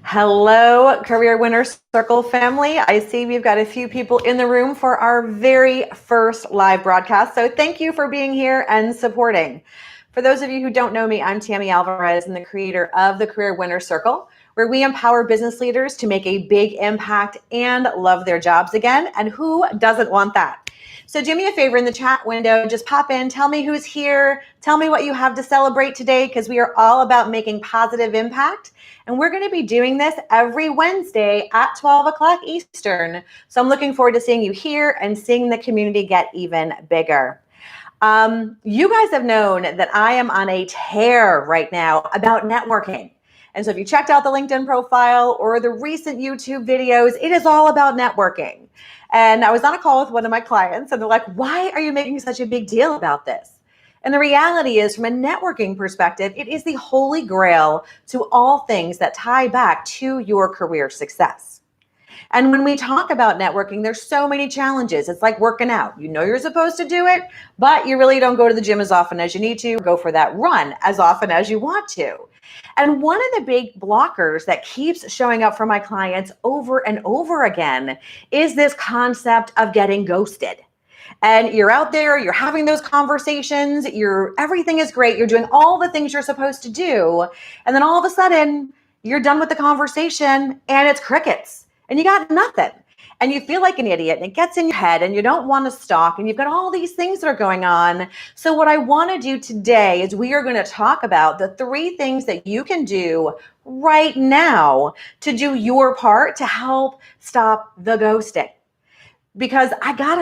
Hello, Career Winner Circle family. I see we've got a few people in the room for our very first live broadcast. So thank you for being here and supporting. For those of you who don't know me, I'm Tammy Alvarez and the creator of the Career Winner Circle, where we empower business leaders to make a big impact and love their jobs again. And who doesn't want that? So do me a favor in the chat window, just pop in, tell me who's here, tell me what you have to celebrate today, because we are all about making positive impact. And we're going to be doing this every Wednesday at 12 o'clock Eastern. So I'm looking forward to seeing you here and seeing the community get even bigger. You guys have known that I am on a tear right now about networking. And so if you checked out the LinkedIn profile or the recent YouTube videos, it is all about networking. And I was on a call with one of my clients and they're like, why are you making such a big deal about this? And the reality is, from a networking perspective, it is the holy grail to all things that tie back to your career success. And when we talk about networking, there's so many challenges. It's like working out. You know you're supposed to do it, but you really don't go to the gym as often as you need to, go for that run as often as you want to. And one of the big blockers that keeps showing up for my clients over and over again is this concept of getting ghosted. And you're out there, you're having those conversations, everything is great, you're doing all the things you're supposed to do, and then all of a sudden, you're done with the conversation and it's crickets, and you got nothing. And you feel like an idiot, and it gets in your head, and you don't want to stalk, and you've got all these things that are going on. So what I want to do today is we are going to talk about the 3 things that you can do right now to do your part to help stop the ghosting. Because I have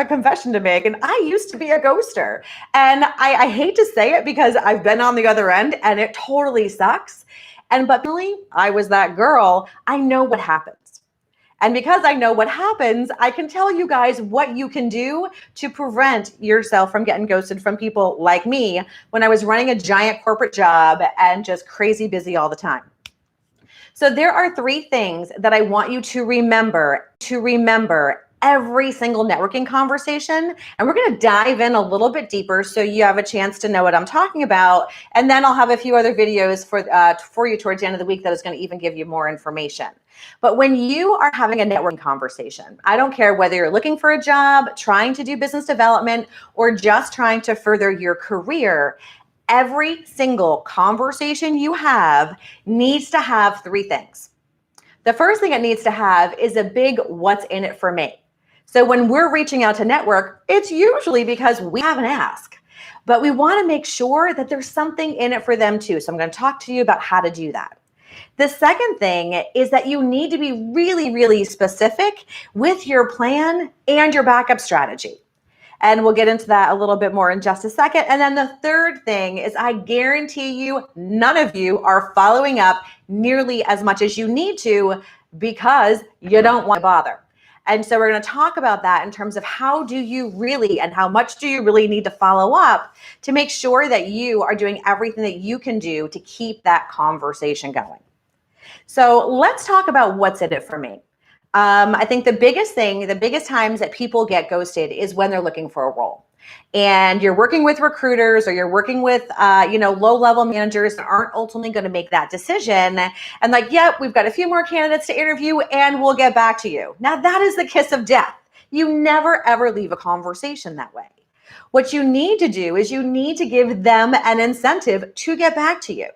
a confession to make, and I used to be a ghoster. And I hate to say it because I've been on the other end and it totally sucks. But really, I was that girl. I know what happens. And because I know what happens, I can tell you guys what you can do to prevent yourself from getting ghosted from people like me when I was running a giant corporate job and just crazy busy all the time. So there are 3 things that I want you to remember every single networking conversation. And we're going to dive in a little bit deeper so you have a chance to know what I'm talking about. And then I'll have a few other videos for you towards the end of the week that is going to even give you more information. But when you are having a networking conversation, I don't care whether you're looking for a job, trying to do business development, or just trying to further your career, every single conversation you have needs to have 3 things. The first thing it needs to have is a big what's in it for me. So when we're reaching out to network, it's usually because we have an ask, but we want to make sure that there's something in it for them too. So I'm going to talk to you about how to do that. The second thing is that you need to be really, really specific with your plan and your backup strategy. And we'll get into that a little bit more in just a second. And then the third thing is, I guarantee you, none of you are following up nearly as much as you need to because you don't want to bother. And so we're going to talk about that in terms of how do you really and how much do you really need to follow up to make sure that you are doing everything that you can do to keep that conversation going. So let's talk about what's in it for me. I think the biggest times that people get ghosted is when they're looking for a role. And you're working with recruiters or you're working with, low-level managers that aren't ultimately going to make that decision. And like, yep, we've got a few more candidates to interview and we'll get back to you. Now, that is the kiss of death. You never, ever leave a conversation that way. What you need to do is you need to give them an incentive to get back to you.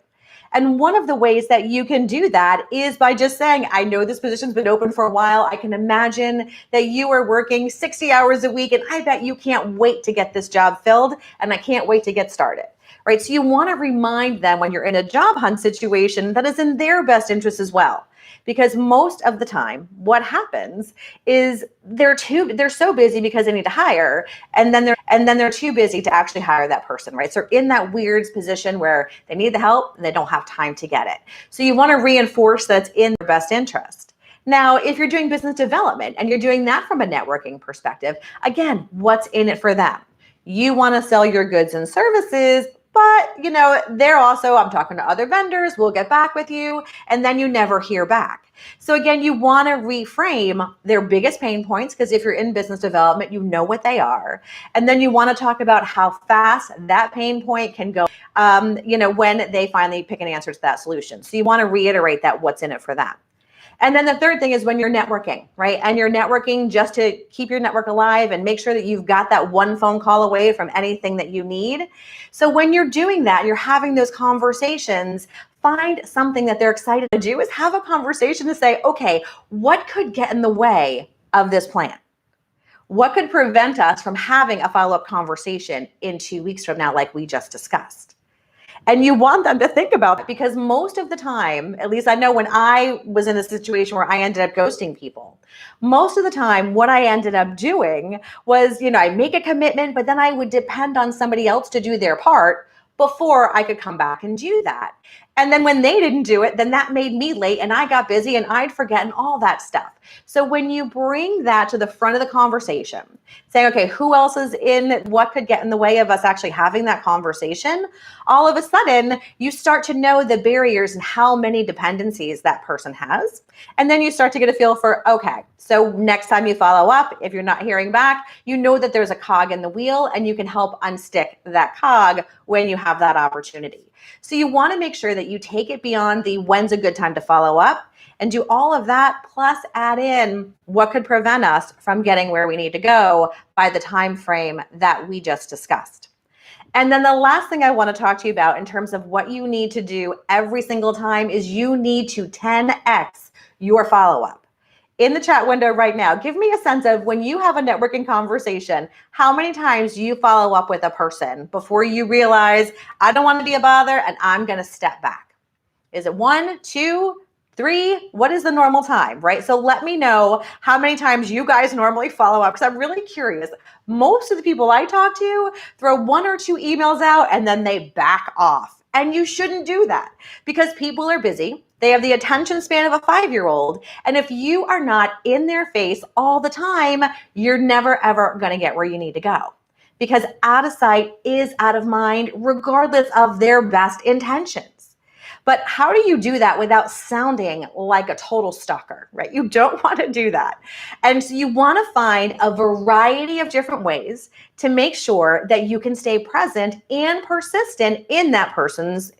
And one of the ways that you can do that is by just saying, I know this position's been open for a while. I can imagine that you are working 60 hours a week, and I bet you can't wait to get this job filled, and I can't wait to get started. Right? So you want to remind them when you're in a job hunt situation that is in their best interest as well. Because most of the time, what happens is they're so busy because they need to hire, and then they're too busy to actually hire that person, right? So they're in that weird position where they need the help and they don't have time to get it. So you want to reinforce that's in their best interest. Now, if you're doing business development and you're doing that from a networking perspective, again, what's in it for them? You want to sell your goods and services But, they're also, I'm talking to other vendors, we'll get back with you, and then you never hear back. So again, you want to reframe their biggest pain points, because if you're in business development, you know what they are. And then you want to talk about how fast that pain point can go, when they finally pick an answer to that solution. So you want to reiterate that what's in it for them. And then the third thing is when you're networking, right? And you're networking just to keep your network alive and make sure that you've got that one phone call away from anything that you need. So when you're doing that, you're having those conversations, find something that they're excited to do, is have a conversation to say, okay, what could get in the way of this plan? What could prevent us from having a follow-up conversation in 2 weeks from now, like we just discussed? And you want them to think about it, because most of the time, at least I know when I was in a situation where I ended up ghosting people, most of the time what I ended up doing was, I make a commitment, but then I would depend on somebody else to do their part before I could come back and do that. And then when they didn't do it, then that made me late and I got busy and I'd forgotten all that stuff. So when you bring that to the front of the conversation, saying, okay, who else is in, what could get in the way of us actually having that conversation? All of a sudden, you start to know the barriers and how many dependencies that person has. And then you start to get a feel for, okay, so next time you follow up, if you're not hearing back, you know that there's a cog in the wheel and you can help unstick that cog when you have that opportunity. So you want to make sure that you take it beyond the when's a good time to follow up and do all of that, plus add in what could prevent us from getting where we need to go by the time frame that we just discussed. And then the last thing I want to talk to you about in terms of what you need to do every single time is you need to 10x your follow-up. In the chat window right now, give me a sense of, when you have a networking conversation, how many times you follow up with a person before you realize, I don't want to be a bother and I'm going to step back? Is it 1, 2, 3? What is the normal time, right? So let me know how many times you guys normally follow up, because I'm really curious. Most of the people I talk to throw 1 or 2 emails out and then they back off. And you shouldn't do that, because people are busy. They have the attention span of a 5-year-old. And if you are not in their face all the time, you're never, ever going to get where you need to go. Because out of sight is out of mind, regardless of their best intentions. But how do you do that without sounding like a total stalker, right? You don't want to do that. And so you want to find a variety of different ways to make sure that you can stay present and persistent in that person's,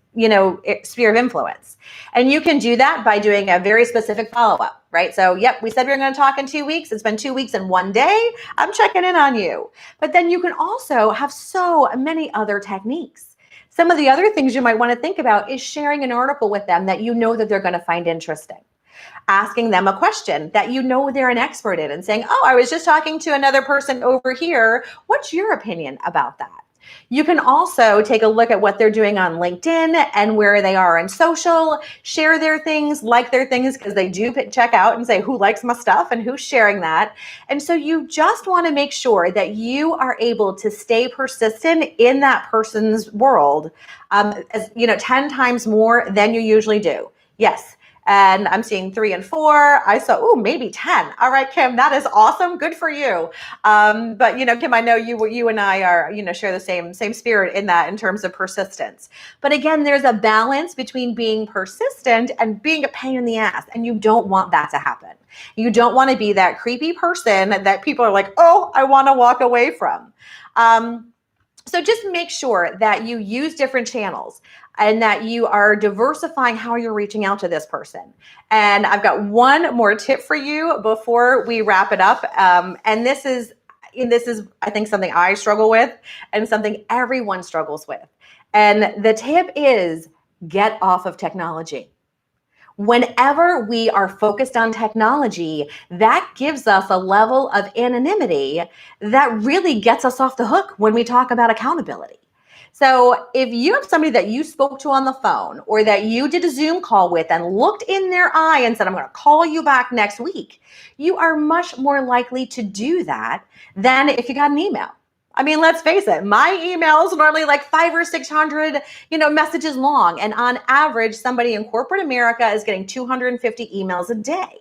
sphere of influence. And you can do that by doing a very specific follow-up, right? So, yep, we said we were going to talk in 2 weeks. It's been 2 weeks and 1 day. I'm checking in on you. But then you can also have so many other techniques. Some of the other things you might want to think about is sharing an article with them that you know that they're going to find interesting. Asking them a question that you know they're an expert in and saying, oh, I was just talking to another person over here. What's your opinion about that? You can also take a look at what they're doing on LinkedIn and where they are in social, share their things, like their things, because they do check out and say who likes my stuff and who's sharing that. And so you just want to make sure that you are able to stay persistent in that person's world, 10 times more than you usually do. Yes. And I'm seeing 3 and 4. I saw, maybe 10. All right, Kim, that is awesome. Good for you. But Kim, I know you and I are, share the same spirit in that, in terms of persistence. But again, there's a balance between being persistent and being a pain in the ass. And you don't want that to happen. You don't want to be that creepy person that people are like, oh, I want to walk away from. So just make sure that you use different channels and that you are diversifying how you're reaching out to this person. And I've got one more tip for you before we wrap it up. And this is, I think, something I struggle with and something everyone struggles with. And the tip is, get off of technology. Whenever we are focused on technology, that gives us a level of anonymity that really gets us off the hook when we talk about accountability. So if you have somebody that you spoke to on the phone or that you did a Zoom call with and looked in their eye and said, I'm going to call you back next week, you are much more likely to do that than if you got an email. I mean, let's face it, my emails are normally like 500 or 600, messages long. And on average, somebody in corporate America is getting 250 emails a day.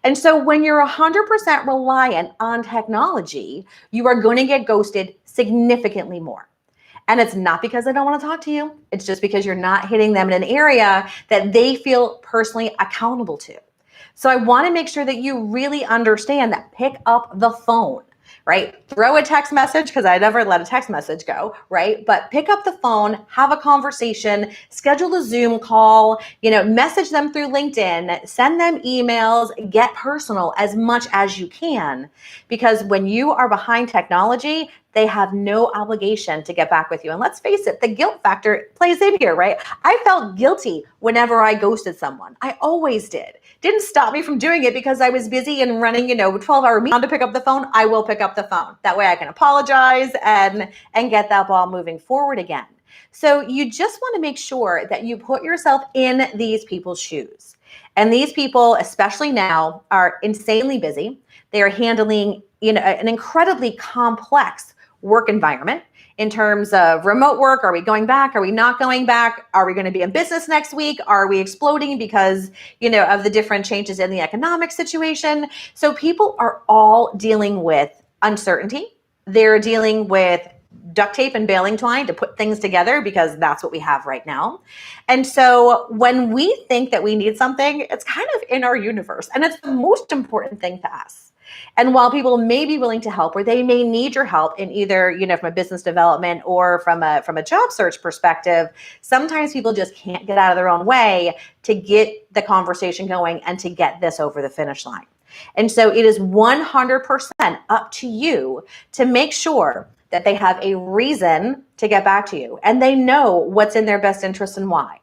And so when you're 100% reliant on technology, you are going to get ghosted significantly more. And it's not because they don't want to talk to you. It's just because you're not hitting them in an area that they feel personally accountable to. So I want to make sure that you really understand that pick up the phone, right? Throw a text message, because I never let a text message go, right? But pick up the phone, have a conversation, schedule a Zoom call, message them through LinkedIn, send them emails, get personal as much as you can. Because when you are behind technology, they have no obligation to get back with you. And let's face it, the guilt factor plays in here, right? I felt guilty whenever I ghosted someone. I always did. Didn't stop me from doing it because I was busy and running, 12-hour meeting to pick up the phone. I will pick up the phone. That way I can apologize and get that ball moving forward again. So you just want to make sure that you put yourself in these people's shoes. And these people, especially now, are insanely busy. They are handling, an incredibly complex work environment in terms of remote work. Are we going back? Are we not going back? Are we going to be in business next week? Are we exploding because, of the different changes in the economic situation? So people are all dealing with uncertainty. They're dealing with duct tape and baling twine to put things together because that's what we have right now. And so when we think that we need something, it's kind of in our universe, and it's the most important thing to us. And while people may be willing to help, or they may need your help in either, from a business development or from a job search perspective, sometimes people just can't get out of their own way to get the conversation going and to get this over the finish line. And so it is 100% up to you to make sure that they have a reason to get back to you and they know what's in their best interest and why.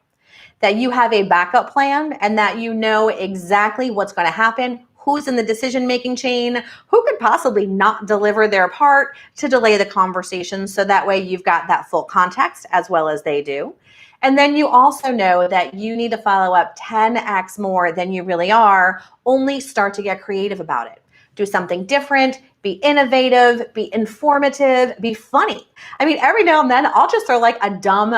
That you have a backup plan and that you know exactly what's going to happen, who's in the decision-making chain, who could possibly not deliver their part to delay the conversation, so that way you've got that full context as well as they do. And then you also know that you need to follow up 10x more than you really are. Only start to get creative about it. Do something different, be innovative, be informative, be funny. I mean, every now and then I'll just throw like a dumb,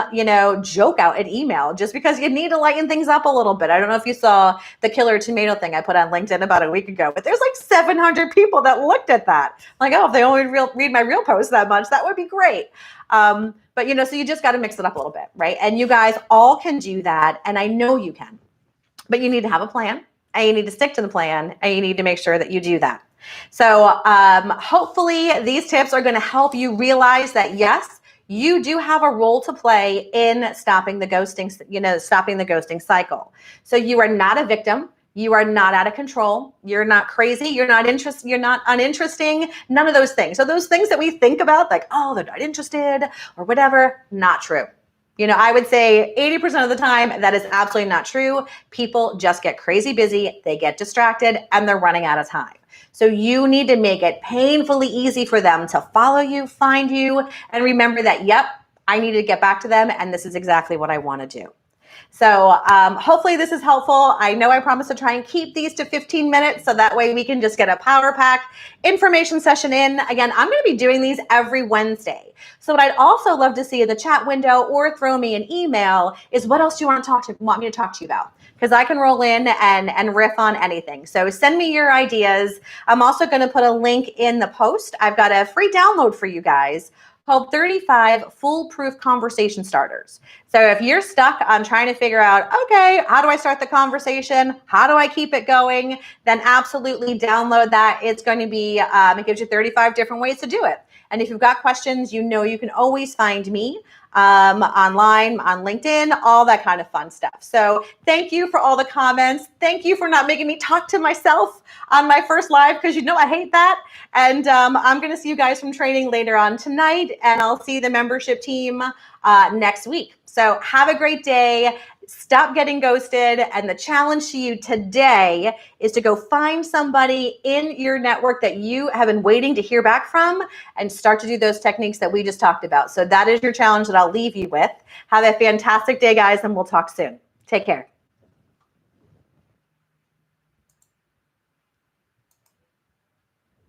joke out an email just because you need to lighten things up a little bit. I don't know if you saw the killer tomato thing I put on LinkedIn about a week ago, but there's like 700 people that looked at that. Like, oh, if they only read my real post that much, that would be great. But so you just got to mix it up a little bit, right? And you guys all can do that. And I know you can, but you need to have a plan and you need to stick to the plan and you need to make sure that you do that. So hopefully these tips are going to help you realize that, yes, you do have a role to play in stopping the ghosting, stopping the ghosting cycle. So you are not a victim. You are not out of control. You're not crazy. You're not interested. You're not uninteresting. None of those things. So those things that we think about, like, oh, they're not interested or whatever, not true. I would say 80% of the time that is absolutely not true. People just get crazy busy. They get distracted and they're running out of time. So you need to make it painfully easy for them to follow you, find you, and remember that, yep, I need to get back to them and this is exactly what I want to do. So hopefully this is helpful. I know I promised to try and keep these to 15 minutes so that way we can just get a power pack information session in. Again, I'm going to be doing these every Wednesday. So what I'd also love to see in the chat window or throw me an email is what else do you want me to talk to you about? Because I can roll in and riff on anything. So send me your ideas. I'm also going to put a link in the post. I've got a free download for you guys called 35 Foolproof Conversation Starters. So if you're stuck on trying to figure out, okay, how do I start the conversation? How do I keep it going? Then absolutely download that. It's going to be, it gives you 35 different ways to do it. And if you've got questions, you can always find me online, on LinkedIn, all that kind of fun stuff. So thank you for all the comments. Thank you for not making me talk to myself on my first live, because I hate that. And I'm going to see you guys from training later on tonight, and I'll see the membership team next week. So have a great day. Stop getting ghosted. And the challenge to you today is to go find somebody in your network that you have been waiting to hear back from and start to do those techniques that we just talked about. So that is your challenge that I'll leave you with. Have a fantastic day, guys, and we'll talk soon. Take care.